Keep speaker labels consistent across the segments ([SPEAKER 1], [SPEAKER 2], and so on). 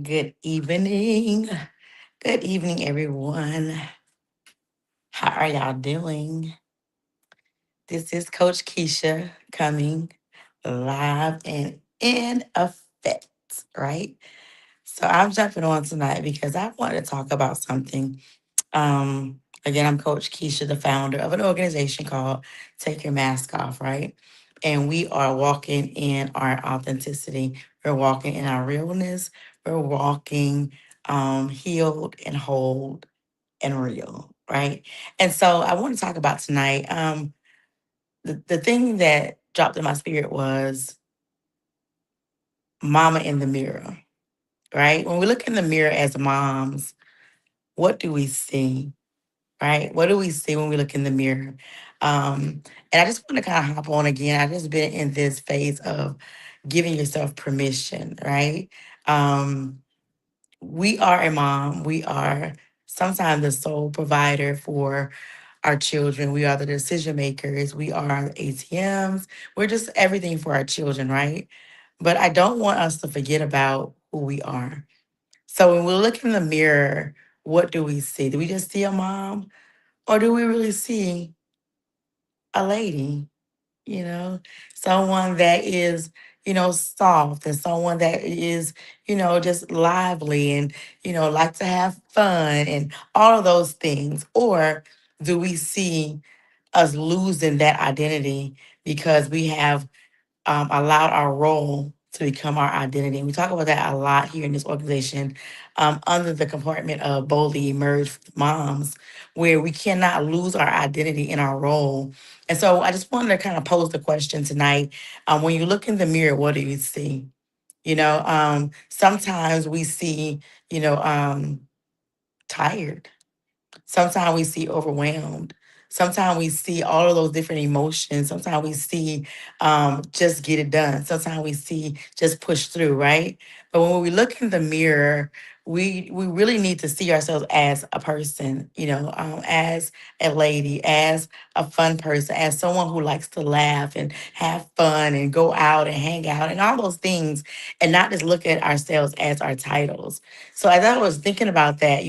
[SPEAKER 1] Good evening. Good evening, everyone. How are y'all doing? This is Coach Keisha coming live and in effect, right? So I'm jumping on tonight because I wanted to talk about something. Again, I'm Coach Keisha, the founder of an organization called Take Your Mask Off, right? And we are walking in our authenticity. We're walking in our realness. We're walking healed and whole and real, right? And so I want to talk about tonight. The thing that dropped in my spirit was Mama in the mirror, right? When we look in the mirror as moms, what do we see? Right? What do we see when we look in the mirror? And I just want to kind of hop on again. I've just been in this phase of giving yourself permission, right? Um, we are a mom. We are sometimes the sole provider for our children. We are the decision makers. We are the ATMs. We're just everything for our children, right? But I don't want us to forget about who we are. So when we look in the mirror, what do we see? Do we just see a mom? Or do we really see a lady, you know, someone that is, soft and someone that is, just lively and, like to have fun and all of those things? Or do we see us losing that identity because we have allowed our role to become our identity? And we talk about that a lot here in this organization under the compartment of Boldly Emerge Moms, where we cannot lose our identity in our role. And so I just wanted to kind of pose the question tonight. When you look in the mirror, what do you see? Sometimes we see, you know, um, tired. Sometimes we see overwhelmed. Sometimes we see all of those different emotions. Sometimes we see just get it done. Sometimes we see just push through, right? But when we look in the mirror, we really need to see ourselves as a person, as a lady, as a fun person, as someone who likes to laugh and have fun and go out and hang out and all those things, and not just look at ourselves as our titles. So as I was thinking about that,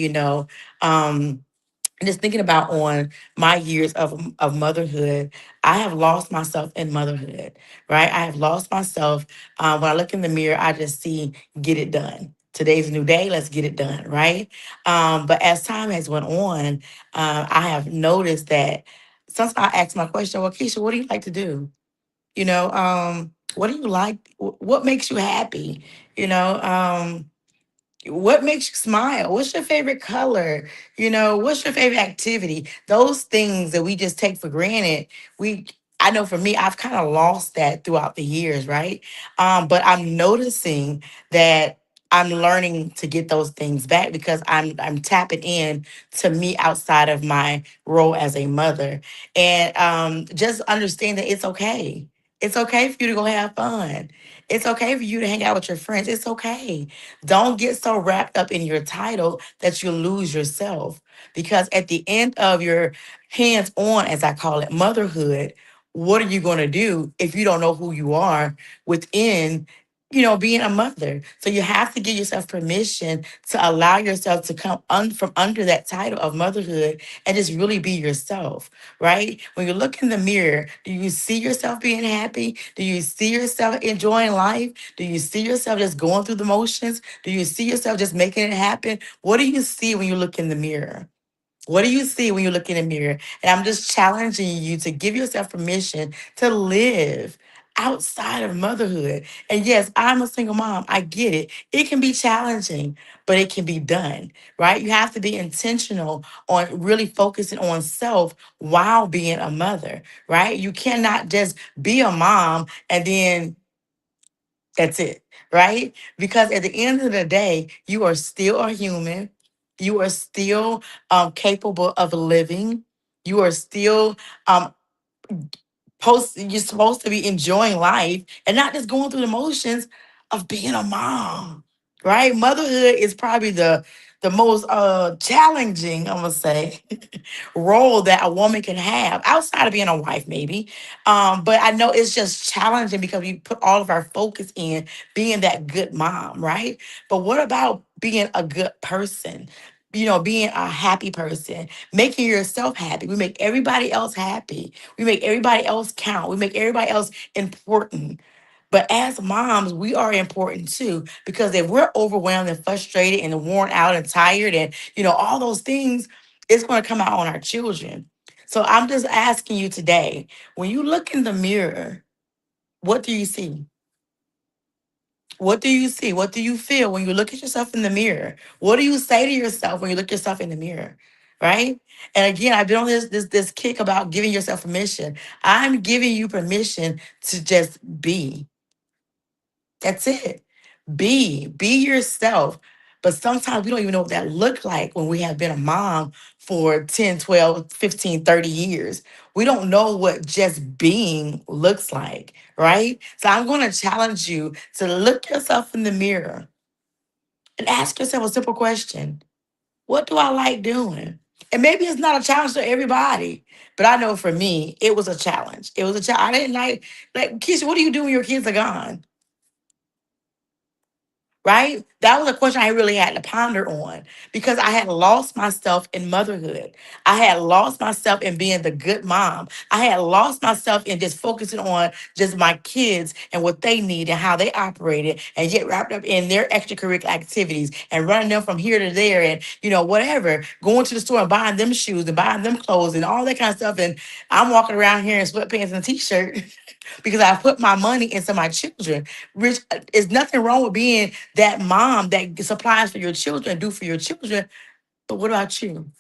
[SPEAKER 1] and just thinking about on my years of motherhood, I have lost myself in motherhood, right? I have lost myself. When I look in the mirror, I just see get it done. Today's a new day. Let's get it done, right? But as time has went on, I have noticed that sometimes I ask my question, well, Keisha, what do you like to do? What do you like? What makes you happy? What makes you smile? What's your favorite color? What's your favorite activity? Those things that we just take for granted. I know for me, I've kind of lost that throughout the years, right? But I'm noticing that I'm learning to get those things back because I'm tapping in to me outside of my role as a mother. And just understand that it's okay. It's okay for you to go have fun. It's okay for you to hang out with your friends. It's okay. Don't get so wrapped up in your title that you lose yourself. Because at the end of your hands on, as I call it, motherhood, what are you going to do if you don't know who you are within? Being a mother. So you have to give yourself permission to allow yourself to come from under that title of motherhood and just really be yourself, right? When you look in the mirror, do you see yourself being happy? Do you see yourself enjoying life? Do you see yourself just going through the motions? Do you see yourself just making it happen? What do you see when you look in the mirror? What do you see when you look in the mirror? And I'm just challenging you to give yourself permission to live outside of motherhood. And yes, I'm a single mom. I get it. It can be challenging, but it can be done, right? You have to be intentional on really focusing on self while being a mother, right? You cannot just be a mom and then that's it, right? Because at the end of the day, you are still a human. You are still capable of living. You are still um, you're supposed to be enjoying life and not just going through the motions of being a mom, right? Motherhood is probably the the most challenging, I'm gonna say, role that a woman can have outside of being a wife, maybe. But I know it's just challenging because we put all of our focus in being that good mom, right? But what about being a good person? You know, being a happy person, making yourself happy. We make everybody else happy. We make everybody else count. We make everybody else important. But as moms, we are important too, because if we're overwhelmed and frustrated and worn out and tired and, all those things, it's going to come out on our children. So I'm just asking you today, when you look in the mirror, what do you see? What do you see? What do you feel when you look at yourself in the mirror? What do you say to yourself when you look yourself in the mirror? Right? And again, I've been on this kick about giving yourself permission. I'm giving you permission to just be. That's it. Be yourself. But sometimes we don't even know what that looked like when we have been a mom for 10, 12, 15, 30 years. We don't know what just being looks like, right? So I'm going to challenge you to look yourself in the mirror and ask yourself a simple question. What do I like doing? And maybe it's not a challenge to everybody, but I know for me, it was a challenge. It was a challenge. I didn't like, Keisha, what do you do when your kids are gone? Right? That was a question I really had to ponder on because I had lost myself in motherhood. I had lost myself in being the good mom. I had lost myself in just focusing on just my kids and what they need and how they operated and get wrapped up in their extracurricular activities and running them from here to there and, whatever, going to the store and buying them shoes and buying them clothes and all that kind of stuff. And I'm walking around here in sweatpants and a t-shirt because I put my money into my children. Rich, is nothing wrong with being that mom that supplies for your children, do for your children. But what about you?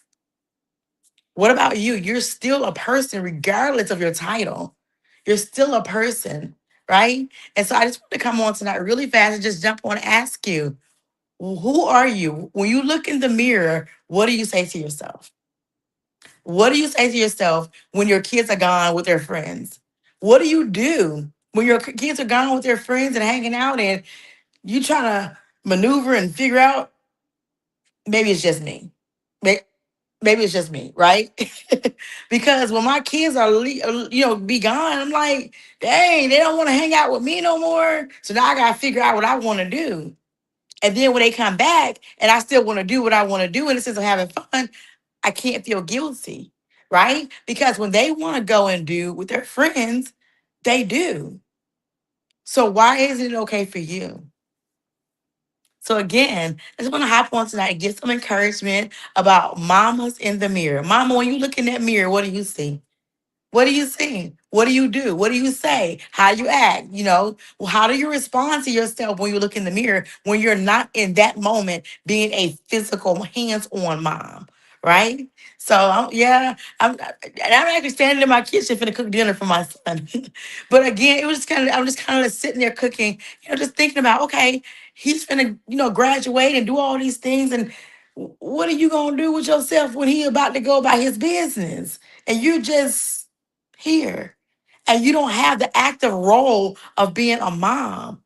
[SPEAKER 1] What about you? You're still a person, regardless of your title. You're still a person, right? And so I just want to come on tonight really fast and just jump on and ask you, who are you? When you look in the mirror, what do you say to yourself? What do you say to yourself when your kids are gone with their friends? What do you do when your kids are gone with their friends and hanging out and you trying to maneuver and figure out? Maybe it's just me. May- Maybe it's just me, right? Because when my kids are, be gone, I'm like, dang, they don't want to hang out with me no more. So now I gotta figure out what I want to do. And then when they come back, and I still want to do what I want to do, in the sense of having fun, I can't feel guilty, right? Because when they want to go and do with their friends, they do. So why isn't it okay for you? So again, I just want to hop on tonight and get some encouragement about mamas in the mirror. Mama, when you look in that mirror, what do you see? What do you see? What do you do? What do you say? How do you act? Well, how do you respond to yourself when you look in the mirror when you're not in that moment being a physical, hands-on mom, right? So yeah, I'm actually standing in my kitchen finna cook dinner for my son. But again, it was just I'm just kind of sitting there cooking, just thinking about, okay, he's finna, graduate and do all these things, and what are you gonna do with yourself when he about to go about his business? And you're just here and you don't have the active role of being a mom.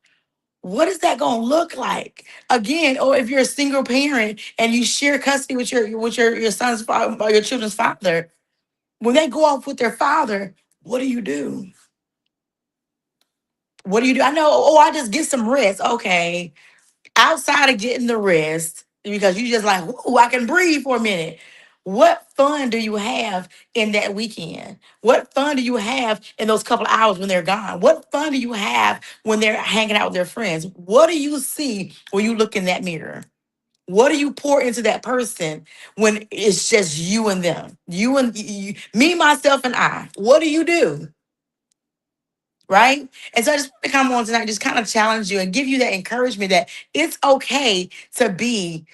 [SPEAKER 1] What is that going to look like? Again, or if you're a single parent and you share custody with your son's father or your children's father, when they go off with their father, what do you do? What do you do? I know, oh, I just get some rest. Okay, outside of getting the rest, because you just like, ooh, I can breathe for a minute. What fun do you have in that weekend? What fun do you have in those couple of hours when they're gone? What fun do you have when they're hanging out with their friends? What do you see when you look in that mirror? What do you pour into that person when it's just you and them? You and me, myself, and I. What do you do? Right? And so I just want to come on tonight, just kind of challenge you and give you that encouragement that it's okay to be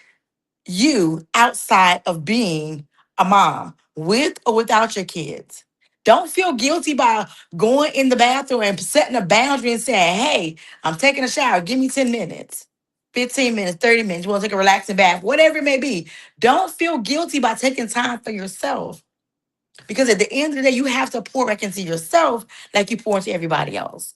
[SPEAKER 1] you outside of being a mom with or without your kids. Don't feel guilty by going in the bathroom and setting a boundary and saying, hey, I'm taking a shower. Give me 10 minutes, 15 minutes, 30 minutes. You want to take a relaxing bath, whatever it may be. Don't feel guilty by taking time for yourself. Because at the end of the day, you have to pour back into yourself like you pour into everybody else.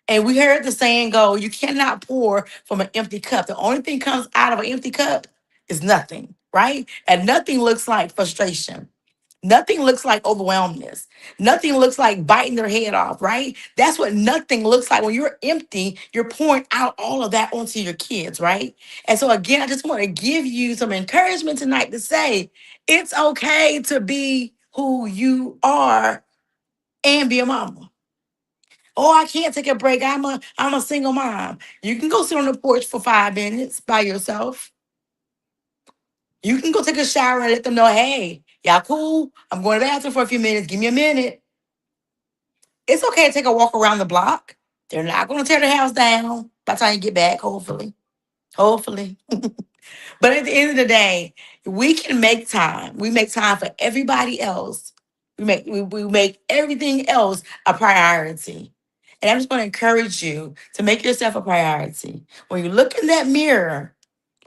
[SPEAKER 1] And we heard the saying go, you cannot pour from an empty cup. The only thing comes out of an empty cup is nothing, right? And nothing looks like frustration. Nothing looks like overwhelmness. Nothing looks like biting their head off, right? That's what nothing looks like. When you're empty, you're pouring out all of that onto your kids, right? And so, again, I just want to give you some encouragement tonight to say it's okay to be who you are and be a mama. Oh, I can't take a break. I'm a single mom. You can go sit on the porch for 5 minutes by yourself. You can go take a shower and let them know, hey, y'all cool? I'm going to the bathroom for a few minutes. Give me a minute. It's okay to take a walk around the block. They're not going to tear the house down by the time you get back, hopefully. Hopefully. But at the end of the day, we can make time. We make time for everybody else. We make everything else a priority. And I'm just going to encourage you to make yourself a priority. When you look in that mirror,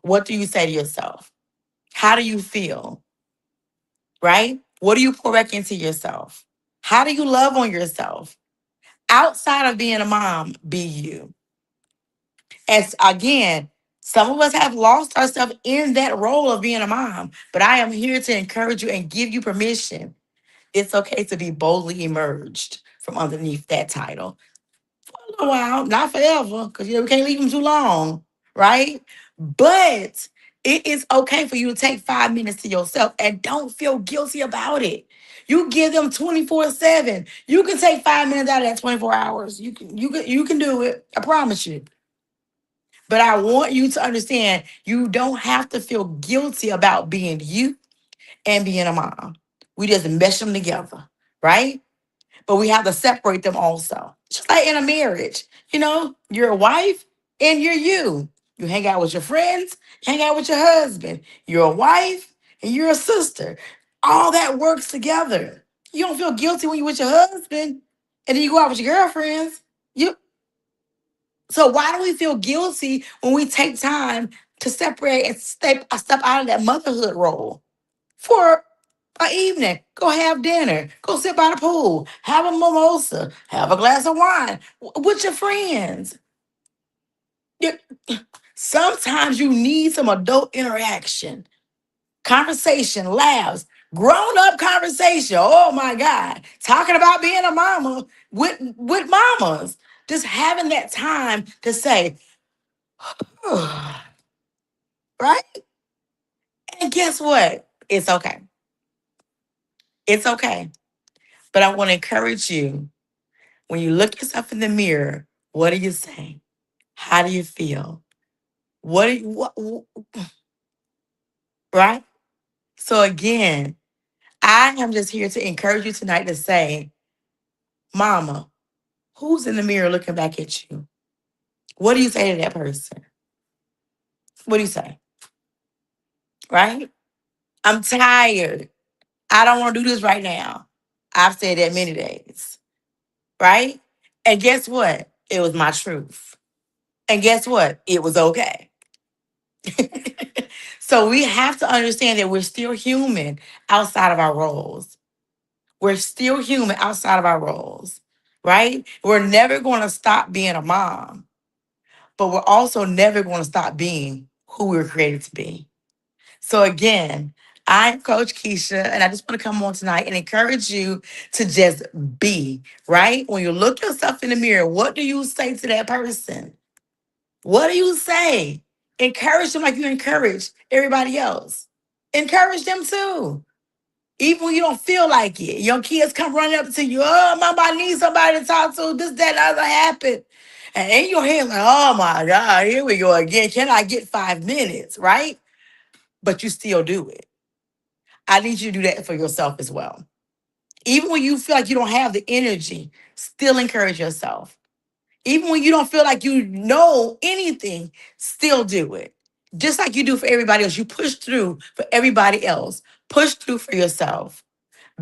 [SPEAKER 1] what do you say to yourself? How do you feel? Right? What do you pour back into yourself? How do you love on yourself? Outside of being a mom, be you. As again, some of us have lost ourselves in that role of being a mom, but I am here to encourage you and give you permission. It's okay to be boldly emerged from underneath that title. For a little while, not forever, because we can't leave them too long, right? But it is okay for you to take 5 minutes to yourself and don't feel guilty about it. You give them 24/7. You can take 5 minutes out of that 24 hours. You can do it. I promise you. But I want you to understand you don't have to feel guilty about being you and being a mom. We just mesh them together, right? But we have to separate them also. Just like in a marriage, you're a wife and you're you. You hang out with your friends, you hang out with your husband. You're a wife and you're a sister. All that works together. You don't feel guilty when you're with your husband and then you go out with your girlfriends. You so why do we feel guilty when we take time to separate and step out of that motherhood role for an evening? Go have dinner. Go sit by the pool. Have a mimosa. Have a glass of wine with your friends. You- Sometimes you need some adult interaction, conversation, laughs, grown up conversation. Oh my God. Talking about being a mama with mamas. Just having that time to say, right? And guess what? It's okay. It's okay. But I want to encourage you when you look yourself in the mirror, what do you say? How do you feel? What, do you, right? So again, I am just here to encourage you tonight to say, Mama, who's in the mirror looking back at you? What do you say to that person? What do you say? Right? I'm tired. I don't want to do this right now. I've said that many days. Right? And guess what? It was my truth. And guess what? It was okay. So we have to understand that we're still human outside of our roles. We're still human outside of our roles, right? We're never going to stop being a mom, but we're also never going to stop being who we were created to be. So again, I'm Coach Keisha, and I just want to come on tonight and encourage you to just be, right? When you look yourself in the mirror, what do you say to that person? What do you say? Encourage them like you encourage everybody else. Encourage them too. Even when you don't feel like it. Your kids come running up to you. Oh, mama, I need somebody to talk to. This, that, and other happened. And in your head, like, oh my God, here we go again. Can I get 5 minutes? Right? But you still do it. I need you to do that for yourself as well. Even when you feel like you don't have the energy, still encourage yourself. Even when you don't feel like you know anything, still do it. Just like you do for everybody else. You push through for everybody else. Push through for yourself.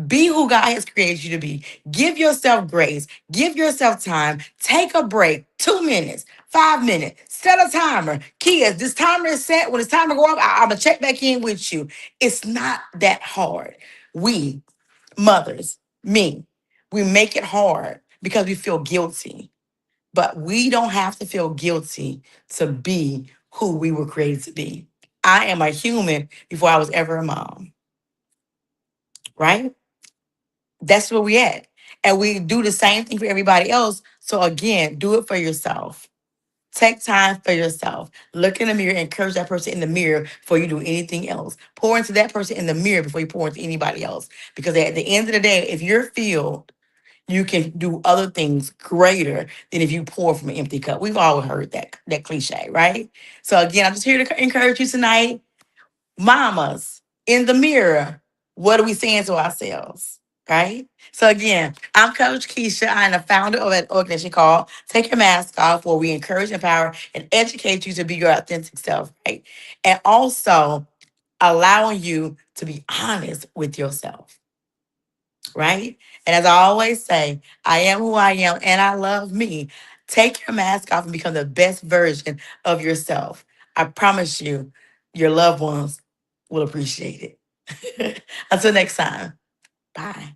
[SPEAKER 1] Be who God has created you to be. Give yourself grace. Give yourself time. Take a break. 2 minutes, 5 minutes. Set a timer. Kids, this timer is set. When it's time to go up, I'm going to check back in with you. It's not that hard. We, mothers, me, we make it hard because we feel guilty. But we don't have to feel guilty to be who we were created to be. I am a human before I was ever a mom, right? That's where we at. And we do the same thing for everybody else. So again, do it for yourself. Take time for yourself. Look in the mirror, encourage that person in the mirror before you do anything else. Pour into that person in the mirror before you pour into anybody else. Because at the end of the day, if you're filled, you can do other things greater than if you pour from an empty cup. We've all heard that cliche, right? So again, I'm just here to encourage you tonight. Mamas, in the mirror, what are we saying to ourselves? Right? So again, I'm Coach Keisha. I'm the founder of an organization called Take Your Mask Off, where we encourage, empower, and educate you to be your authentic self, right? And also allowing you to be honest with yourself, right? And as I always say, I am who I am and I love me. Take your mask off and become the best version of yourself. I promise you, your loved ones will appreciate it. Until next time, bye.